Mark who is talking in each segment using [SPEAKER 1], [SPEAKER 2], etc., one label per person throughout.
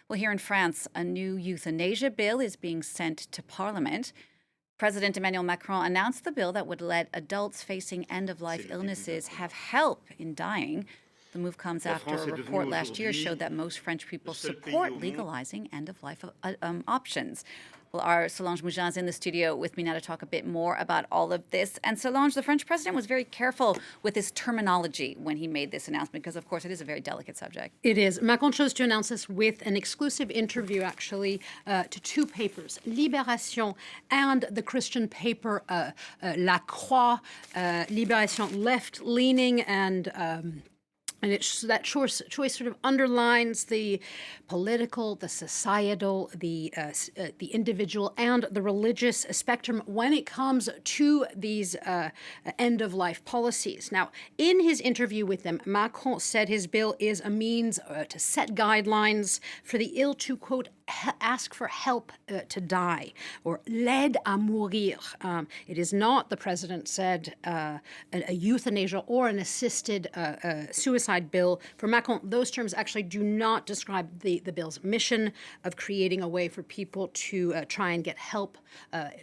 [SPEAKER 1] Well, here in France, a new euthanasia bill is being sent to Parliament. President Emmanuel Macron announced the bill that would let adults facing end of life illnesses have help in dying. The move comes after a report last year showed that most French people support legalizing end of life options. Well, our Solange Mougin is in the studio with me now to talk a bit more about all of this. And Solange, the French president was very careful with his terminology when he made this announcement because, of course, it is a very delicate subject.
[SPEAKER 2] It is. Macron chose to announce this with an exclusive interview, actually, to two papers, Libération and the Christian paper La Croix. Libération, left-leaning and that choice sort of underlines the political, the societal, the individual, and the religious spectrum when it comes to these end-of-life policies. Now, in his interview with them, Macron said his bill is a means to set guidelines for the ill to, quote, ask for help to die, or l'aide à mourir. It is not, the president said, a euthanasia or an assisted suicide bill. For Macron, those terms actually do not describe the bill's mission of creating a way for people to try and get help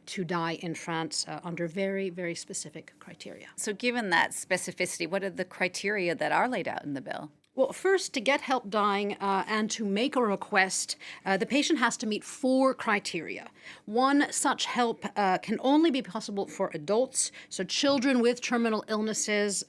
[SPEAKER 2] to die in France under very, very specific criteria.
[SPEAKER 1] So given that specificity, what are the criteria that are laid out in the bill?
[SPEAKER 2] Well, first, to get help dying and to make a request, the patient has to meet 4 criteria. One, such help can only be possible for adults, so children with terminal illnesses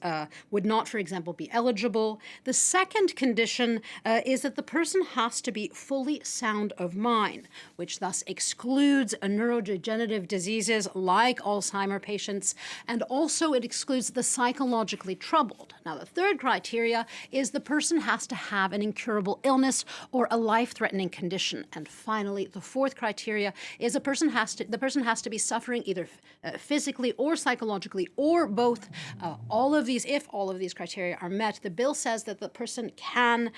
[SPEAKER 2] would not, for example, be eligible. The second condition is that the person has to be fully sound of mind, which thus excludes neurodegenerative diseases like Alzheimer patients, and also it excludes the psychologically troubled. Now, the third criteria is the person has to have an incurable illness or a life-threatening condition. And finally, the fourth criteria is the person has to be suffering either physically or psychologically or both. If all of these criteria are met, the bill says that the person can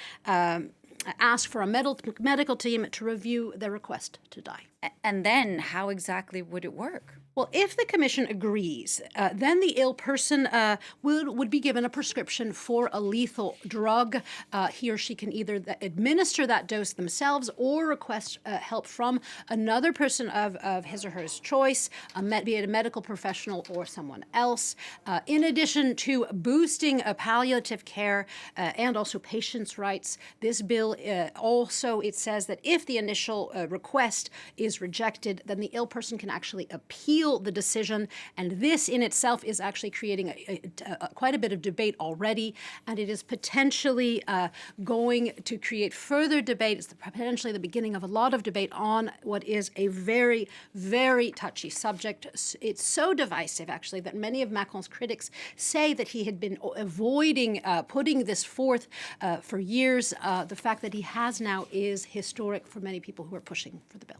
[SPEAKER 2] ask for a medical team to review their request to die.
[SPEAKER 1] And then how exactly would it work?
[SPEAKER 2] Well, if the commission agrees, then the ill person would be given a prescription for a lethal drug. He or she can either administer that dose themselves or request help from another person of his or her choice, be it a medical professional or someone else. In addition to boosting palliative care and also patients' rights, this bill also, it says that if the initial request is rejected, then the ill person can actually appeal the decision, and this in itself is actually creating quite a bit of debate already, and it is potentially going to create further debate. It's potentially the beginning of a lot of debate on what is a very, very touchy subject. It's so divisive, actually, that many of Macron's critics say that he had been avoiding putting this forth for years. The fact that he has now is historic for many people who are pushing for the bill.